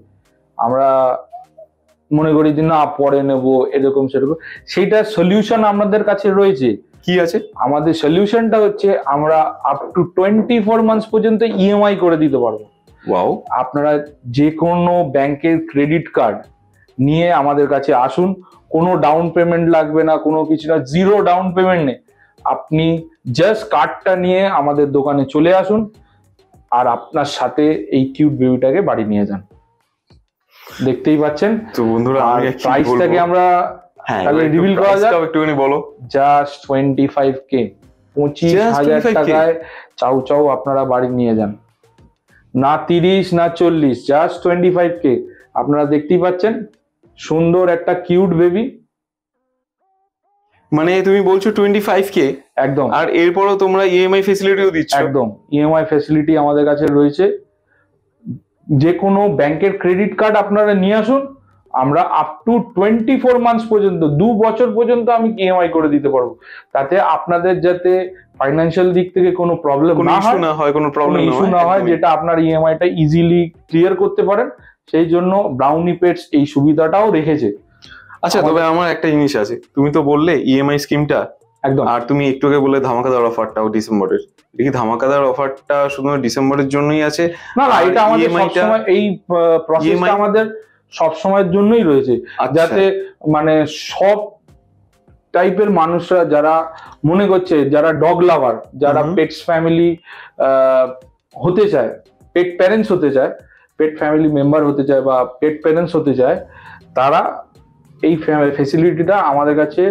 Speaker 2: আমরা মনে করি যে না পরে নেব, এরকম সেরকম। সেইটার সলিউশন আমাদের কাছে রয়েছে।
Speaker 1: কি আছে
Speaker 2: আমাদের সলিউশনটা হচ্ছে আমরা আপ টু 24 মান্থস পর্যন্ত ইএমআই করে দিতে পারবো।
Speaker 1: ওয়াও।
Speaker 2: আপনারা যে কোনো ব্যাংকের ক্রেডিট কার্ড নিয়ে আমাদের কাছে আসুন, কোনো ডাউন পেমেন্ট লাগবে না, কোনো কিছু না, জিরো ডাউন পেমেন্ট নেই। আপনি জাস্ট কার্ডটা নিয়ে আমাদের দোকানে চলে আসুন, আর আপনার সাথে এই কিউট বেবিটাকে বাড়ি নিয়ে যান। দেখতেই পাচ্ছেন।
Speaker 1: তো বন্ধুরা,
Speaker 2: প্রাইসটাকে আমরা তাহলে রিভিল করা যাক,
Speaker 1: একটুখানি বলো।
Speaker 2: জাস্ট 25K, 25,000 টাকায় চাউ চাউ আপনারা বাড়ি নিয়ে যান। না 30 না 40, জাস্ট 25K। আপনারা দেখতেই পাচ্ছেন সুন্দর একটা কিউট বেবি।
Speaker 1: মানে তুমি বলছো 25K?
Speaker 2: একদম।
Speaker 1: আর এরপরও তোমরা ইএমআই ফ্যাসিলিটিও দিচ্ছ?
Speaker 2: একদম, ইএমআই ফ্যাসিলিটি আমাদের কাছে রয়েছে। যে কোনো ব্যাংকের ক্রেডিট কার্ড আপনারা নিয়ে আসুন, আমরা আপ টু 24 মান্থস পর্যন্ত, 2 বছর পর্যন্ত আমি ইএমআই করে দিতে পারবো। তাতে আপনাদের যাতে ফাইন্যান্সিয়াল দিক থেকে কোনো প্রবলেম না হয়,
Speaker 1: কোনো ইস্যু না হয়,
Speaker 2: যেটা আপনার ইএমআইটা ইজিলি ক্লিয়ার করতে পারেন, সেই জন্য ব্রাউনি পেটস এই সুবিধাটাও রেখেছে।
Speaker 1: আচ্ছা, তবে আমার একটা জিনিস আছে, তুমি তো বললে ইএমআই স্কিমটা,
Speaker 2: একদম।
Speaker 1: আর তুমি একটু আগে বলে ধামাকাদার অফারটাও ডিসেম্বরের, এটা কি ধামাকাদার অফারটা শুধু ডিসেম্বরের জন্যই আছে?
Speaker 2: না না,
Speaker 1: আর
Speaker 2: এটা আমাদের
Speaker 1: EMI টা-
Speaker 2: সবসময় এই প্রসেসটা আমাদের সব সময়ের জন্যই রয়েছে,
Speaker 1: আচ্ছা।
Speaker 2: যাতে মানে সব টাইপের মানুষরা যারা মনে করছে, যারা ডগ লাভার, যারা পেটস ফ্যামিলি হতে চায়, পেট প্যারেন্টস হতে চায়, পেট ফ্যামিলি মেম্বার হতে চায় বা পেট প্যারেন্টস হতে চায়, তারা এই ফেসিলিটিটা আমাদের কাছে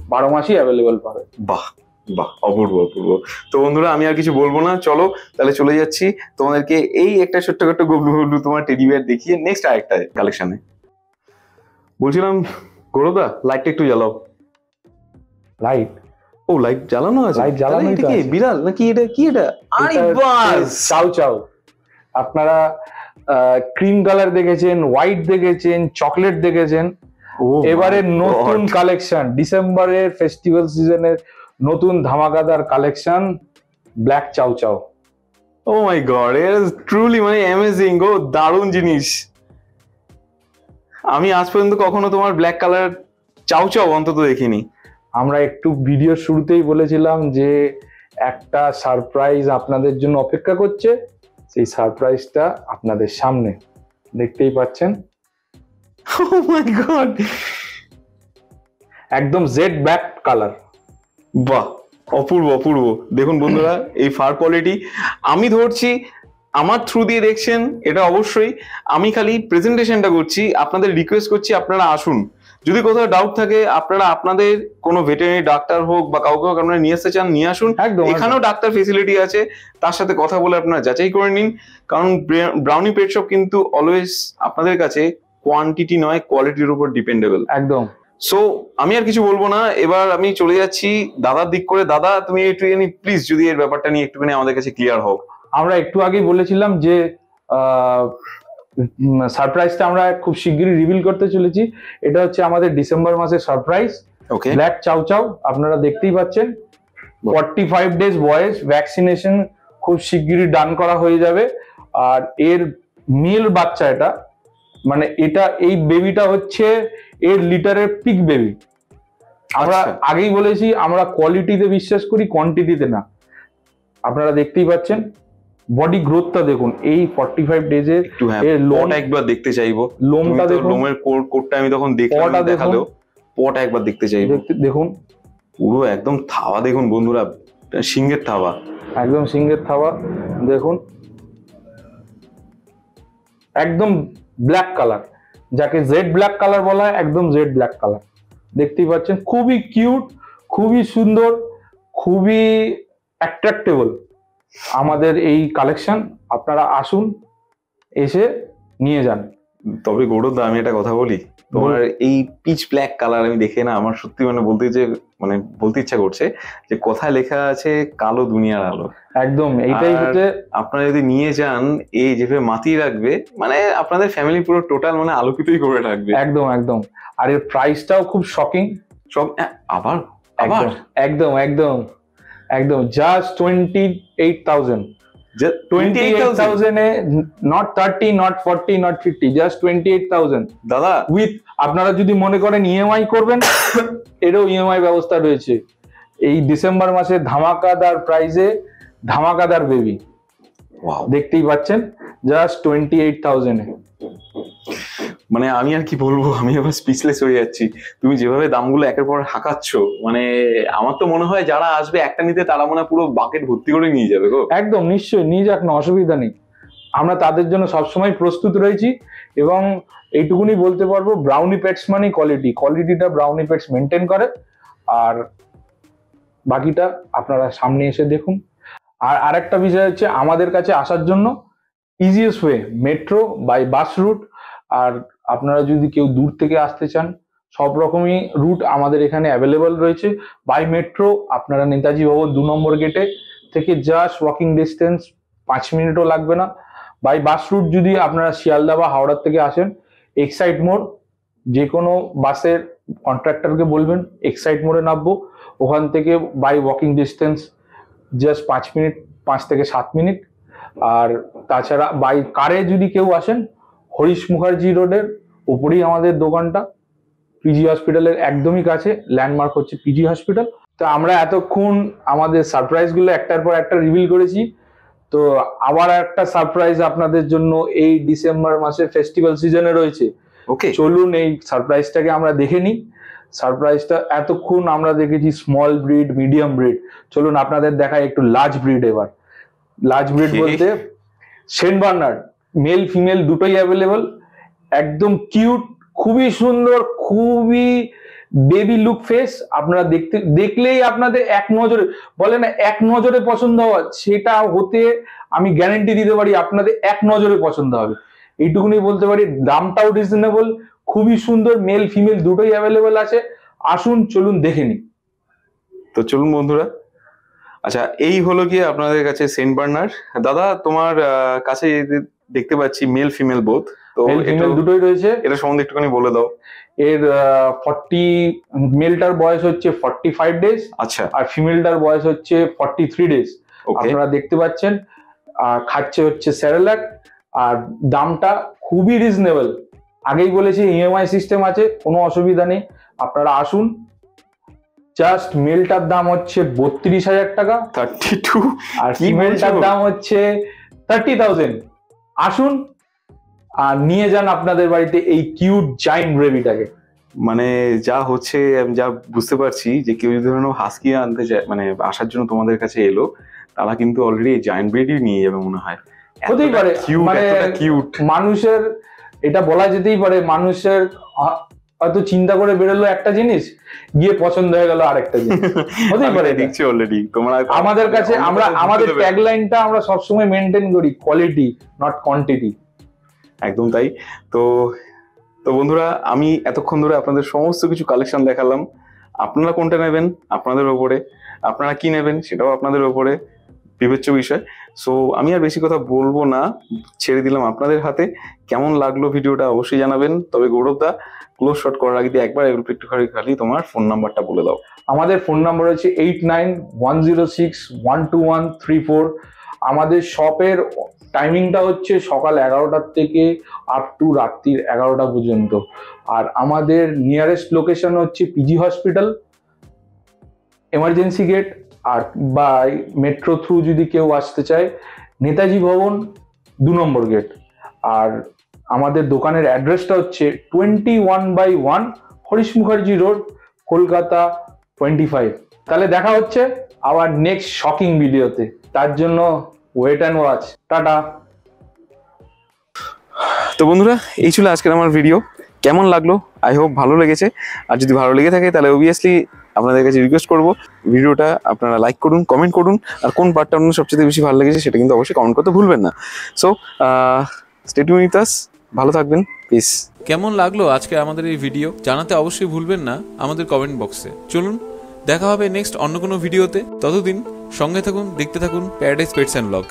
Speaker 2: 12 মাসই অ্যাভেলেবল পাবে।
Speaker 1: বাহ বাহ, অপূর্ব অপূর্ব। তো বন্ধুরা, আমি আর কিছু বলবো না, চলো তাহলে চলে যাচ্ছি তোমাদেরকে এই একটা ছোট্ট ছোট্ট গবলু গবলু তোমার টেডি বিয়ার দেখিয়ে নেক্সট আরেকটা কালেকশনে। বলছিলাম গৌরবদা, লাইটটা একটু জ্বালাও।
Speaker 2: লাইট?
Speaker 1: ও, লাইট জ্বালানো আছে?
Speaker 2: লাইট জ্বালানোই
Speaker 1: তাহলে
Speaker 2: তো
Speaker 1: এটা কি
Speaker 2: আছে।
Speaker 1: বিড়াল নাকি? এটা কি? এটা আরে বাস,
Speaker 2: চাও চাও। আপনারা ক্রিম কালার দেখেছেন, হোয়াইট দেখেছেন, চকলেট দেখেছেন, এবারে নতুন কালেকশন, ডিসেম্বরের ফেস্টিভ্যাল সিজনের নতুন ধামাকাদার কালেকশন, ব্ল্যাক চাও চাও।
Speaker 1: ও মাই গড, এর ট্রুলি মানে অ্যামেজিং গো, দারুণ জিনিস। আমি আজ পর্যন্ত কখনো তোমার ব্ল্যাক কালার চাও চাও অন্তত দেখিনি।
Speaker 2: আমরা একটু ভিডিও শুরুতেই বলেছিলাম যে একটা সারপ্রাইজ আপনাদের জন্য অপেক্ষা করছে, সেই সারপ্রাইজটা আপনাদের সামনে দেখতেই পাচ্ছেন।
Speaker 1: ও মাই গড,
Speaker 2: একদম জেড ব্ল্যাক কালার।
Speaker 1: বাহ, অপূর্ব অপূর্ব। দেখুন বন্ধুরা, এই ফার কোয়ালিটি আমি ধরছি, আমার থ্রু দিয়ে দেখছেন এটা অবশ্যই। আমি খালি প্রেজেন্টেশনটা করছি, আপনাদের রিকোয়েস্ট করছি আপনারা আসুন। যদি কোথাও ডাউট থাকে, আপনারা আপনাদের কোনো ভেটেরিনারি ডাক্তার হোক বা কাউকে হোক আপনারা নিয়ে আসতে চান, নিয়ে আসুন।
Speaker 2: একদম,
Speaker 1: এখানেও ডাক্তার ফেসিলিটি আছে, তার সাথে কথা বলে আপনারা যাচাই করে নিন। কারণ ব্রাউনি পেট শপ কিন্তু অলওয়েজ আপনাদের কাছে কোয়ান্টিটি নয়, কোয়ালিটির উপর ডিপেন্ডেবল।
Speaker 2: একদম।
Speaker 1: সো আমি আর কিছু বলবো না, এবার আমি চলে যাচ্ছি দাদার দিক করে। দাদা, তুমি একটুখানি প্লিজ যদি এর ব্যাপারটা নিয়ে একটুখানি আমাদের কাছে ক্লিয়ার হোক।
Speaker 2: আমরা একটু আগেই বলেছিলাম যে সারপ্রাইজটা আমরা খুব শিগগিরই রিভিল করতে চলেছি। এটা হচ্ছে আমাদের ডিসেম্বর মাসের সারপ্রাইজ,
Speaker 1: ওকে।
Speaker 2: ব্ল্যাক চাও চাও। আপনারা দেখতেই পাচ্ছেন 45 ডেজ বয়স, ভ্যাকসিনেশন খুব শিগগিরই ডান করা হয়ে যাবে। আর এর মেল বাচ্চা, এটা মানে এটা এই বেবিটা হচ্ছে এর লিটারের পিক বেবি। আমরা আগেই বলেছি, আমরা কোয়ালিটিতে বিশ্বাস করি, কোয়ান্টিটিতে না। আপনারা দেখতেই পাচ্ছেন বডি গ্রোথটা দেখুন এই 45 ডেজে।
Speaker 1: একটু এর লোমটা একবার দেখতে চাইবো।
Speaker 2: লোমটা দেখুন,
Speaker 1: লোমের কোটটা আমি তখন দেখলাম, দেখালেও পটা একবার দেখতে চাইবো।
Speaker 2: দেখুন
Speaker 1: পুরো একদম থাবা, দেখুন বন্ধুরা, সিংহের থাবা,
Speaker 2: একদম সিংহের থাবা। দেখুন একদম ব্ল্যাক কালার, যাকে জেড ব্ল্যাক কালার বলা হয়, একদম জেড ব্ল্যাক কালার। দেখতেই পাচ্ছেন খুবই কিউট, খুবই সুন্দর, খুবই অ্যাট্রাক্টেবল আমাদের এই কালেকশন। আপনারা আসুন, এসে নিয়ে যান।
Speaker 1: তবে গৌরবদা, আমি একটা কথা বলি, তোমার এই পিচ ব্ল্যাক কালার আমি দেখে না আমার সত্যি মানে বলতে ইচ্ছা করছে যে কোথায় লেখা আছে কালো দুনিয়ার আলো।
Speaker 2: একদম, এইটাই হচ্ছে।
Speaker 1: আপনারা যদি নিয়ে যান, এই যেভাবে মাতিয়ে রাখবে, মানে আপনাদের ফ্যামিলি পুরো টোটাল মানে আলোকিতই করে রাখবে।
Speaker 2: একদম একদম। আর এর প্রাইসটাও খুব শকিং।
Speaker 1: আবার
Speaker 2: একদম একদম একদম একদম just 28,000। 28,000 A not 30, not 40, not 50, just 28,000
Speaker 1: দাদা।
Speaker 2: উইথ, আপনারা যদি মনে করেন ইএমআই করবেন, এরও ইএমআই ব্যবস্থা রয়েছে। এই ডিসেম্বর মাসে ধামাকাদার প্রাইসে ধামাকাদার বেবি দেখতেই পাচ্ছেন, জাস্ট 28,000 এ।
Speaker 1: মানে আমি আর কি বলবো, আমি আবার স্পিচলেস হয়ে যাচ্ছি। তুমি যেভাবে দামগুলো একের পর হাঁকাচ্ছ, মানে আমার তো মনে হয় যারা আসবে একটা নিতে, তারা মনে হয় পুরো বাকেট ভর্তি করে নিয়ে যাবে গো।
Speaker 2: একদম, নিশ্চয়ই নিয়ে যাক না, অসুবিধা নেই। আমরা তাদের জন্য সবসময় প্রস্তুত রয়েছি। এবং এইটুকুনি বলতে পারবো, ব্রাউনি পেটস মানে কোয়ালিটিটা ব্রাউনি পেটস মেনটেন করে। আর বাকিটা আপনারা সামনে এসে দেখুন। আর আরেকটা বিষয় হচ্ছে, আমাদের কাছে আসার জন্য easiest way metro by bus route. আর আপনারা যদি কেউ দূর থেকে আসতে চান, সব রকমই রুট আমাদের এখানে অ্যাভেলেবল রয়েছে। বাই মেট্রো আপনারা নেতাজি ভবন 2 নম্বর গেটে থেকে জাস্ট ওয়াকিং ডিস্টেন্স, 5 মিনিটও লাগবে না। বাই বাস রুট যদি আপনারা শিয়ালদা বা হাওড়ার থেকে আসেন, এক্সাইট মোড়, যে কোনো বাসের কন্ট্রাক্টরকে বলবেন এক্সাইট মোড়ে নামবো। ওখান থেকে by walking distance just 5 minute, 5 থেকে 7 মিনিট। আর তাছাড়া বাই কারে যদি কেউ আসেন, হরিশ মুখার্জি রোডের উপরেই আমাদের দোকানটা, পিজি হসপিটালের একদমই কাছে, ল্যান্ডমার্ক হচ্ছে পিজি হসপিটাল। তো আমরা এতক্ষণ আমাদের সারপ্রাইজগুলো একটার পর একটা রিভিল করেছি, তো আবার একটা সারপ্রাইজ আপনাদের জন্য এই ডিসেম্বর মাসে ফেস্টিভ্যাল সিজনে রয়েছে।
Speaker 1: ওকে,
Speaker 2: চলুন এই সারপ্রাইজটাকে আমরা দেখে নিই। সারপ্রাইজটা এতক্ষণ আমরা দেখেছি স্মল ব্রিড, মিডিয়াম ব্রিড, চলুন আপনাদের দেখায় একটু লার্জ ব্রিড। এবার লার্জ ব্রিড বলতে সেন্ট বার্নার্ড, মেল ফিমেল দুটোই অ্যাভেলেবল, একদম কিউট, খুবই সুন্দর, খুবই বেবি লুক ফেস। আপনারা দেখলেই আপনাদের এক নজরে, বলে না এক নজরে পছন্দ হওয়া, সেটা হতে আমি গ্যারান্টি দিতে পারি, আপনাদের এক নজরে পছন্দ হবে, এইটুকুনি বলতে পারি। দামটাও রিজনেবল, খুবই সুন্দর, মেল ফিমেল দুটোই অ্যাভেলেবল আছে। আসুন চলুন দেখে নিই।
Speaker 1: তো চলুন বন্ধুরা। আচ্ছা, এই হলো গিয়ে আপনাদের কাছে সেন্ট বার্নার্ড। দাদা, তোমার কাছে দেখতে পাচ্ছি মেল ফিমেল বোথ, তো
Speaker 2: মেল ফিমেল দুটোই রয়েছে।
Speaker 1: এটা সম্বন্ধে একটুখানি বলে দাও।
Speaker 2: এর মেলটার বয়স হচ্ছে 45 ডেজ,
Speaker 1: আচ্ছা,
Speaker 2: আর ফিমেলটার বয়স হচ্ছে 43 ডেজ। আপনারা দেখতে পাচ্ছেন, খাচ্ছে হচ্ছে সেরেলাক, আর দামটা খুবই রিজনেবল। আগেই বলেছি ইএমআই সিস্টেম আছে, কোনো অসুবিধা নেই। আপনারা আসুন। জাস্ট মেলটার দাম হচ্ছে 32,000 টাকা,
Speaker 1: 32,
Speaker 2: আর ফিমেলটার দাম হচ্ছে 30,000। আসুন আর নিয়ে যান আপনাদের বাড়িতে এই কিউট জায়ান্ট বেবিটাকে।
Speaker 1: মানে যা হচ্ছে আমি যা বুঝতে পারছি, যে কেউ যদি ধরো হাস্কি আনতে চায়, মানে আসার জন্য তোমাদের কাছে এলো, তারা কিন্তু অলরেডি জায়ান্ট ব্রিডই নিয়ে যাবে মনে হয়।
Speaker 2: হতেই পারে, মানে মানুষের এটা বলা যেতেই পারে, মানুষের হয়তো চিন্তা করে বেরোলো একটা জিনিস, গিয়ে পছন্দ হয়ে গেল আরেকটা জিনিস, হতেই পারে।
Speaker 1: দেখছি অলরেডি তোমরা
Speaker 2: আমাদের কাছে, আমাদের ট্যাগলাইনটা আমরা সবসময় মেনটেন করি, কোয়ালিটি নট কোয়ান্টিটি।
Speaker 1: একদম তাই। তো বন্ধুরা, আমি এতক্ষণ ধরে আপনাদের সমস্ত কিছু কালেকশন দেখালাম। আপনারা কোনটা নেবেন আপনাদের ওপরে, আপনারা কি নেবেন সেটাও আপনাদের ওপরে বিবেচ্য বিষয়। সো আমি আর বেশি কথা বলবো না, ছেড়ে দিলাম আপনাদের হাতে। কেমন লাগলো ভিডিওটা অবশ্যই জানাবেন। তবে গৌরবদা, ক্লোজ শট করার আগে একবার একটু খালি তোমার ফোন নাম্বারটা বলে দাও।
Speaker 2: আমাদের ফোন নাম্বার হচ্ছে 8910612134। আমাদের শপের টাইমিংটা হচ্ছে সকাল 11টার থেকে আপ টু রাত্রির 11টা পর্যন্ত। আর আমাদের নিয়ারেস্ট লোকেশন হচ্ছে পিজি হসপিটাল, এমার্জেন্সি গেট, আর বাই মেট্রো থ্রু যদি কেউ আসতে চায়, নেতাজি ভবন 2 নম্বর গেট। আর আমাদের দোকানের অ্যাড্রেসটা হচ্ছে 21/1 হরিশ মুখার্জি রোড, কলকাতা 25। তাহলে দেখা হচ্ছে আবার নেক্সট শকিং ভিডিওতে, তার জন্য ওয়েট অ্যান্ড ওয়াচ। টাটা।
Speaker 1: তো বন্ধুরা, এই ছিল আজকের আমার ভিডিও। কেমন লাগলো? আই হোপ ভালো লেগেছে। আর যদি ভালো লেগে থাকে তাহলে অবভিয়াসলি আপনাদের কাছে রিকোয়েস্ট করবো, ভিডিওটা আপনারা লাইক করুন, কমেন্ট করুন, আর কোন পার্টটা আপনার সবচেয়ে বেশি ভালো লেগেছে সেটা কিন্তু অবশ্যই কমেন্ট করতে ভুলবেন না। So stay tune with us, ভালো থাকবেন, পিস।
Speaker 3: কেমন লাগলো আজকে আমাদের এই ভিডিও জানাতে অবশ্যই ভুলবেন না আমাদের কমেন্ট বক্সে। চলুন দেখা হবে নেক্সট অন্য কোনো ভিডিওতে। ততদিন সঙ্গে থাকুন, দেখতে থাকুন প্যারাডাইস পেটস অ্যান্ড ব্লগ।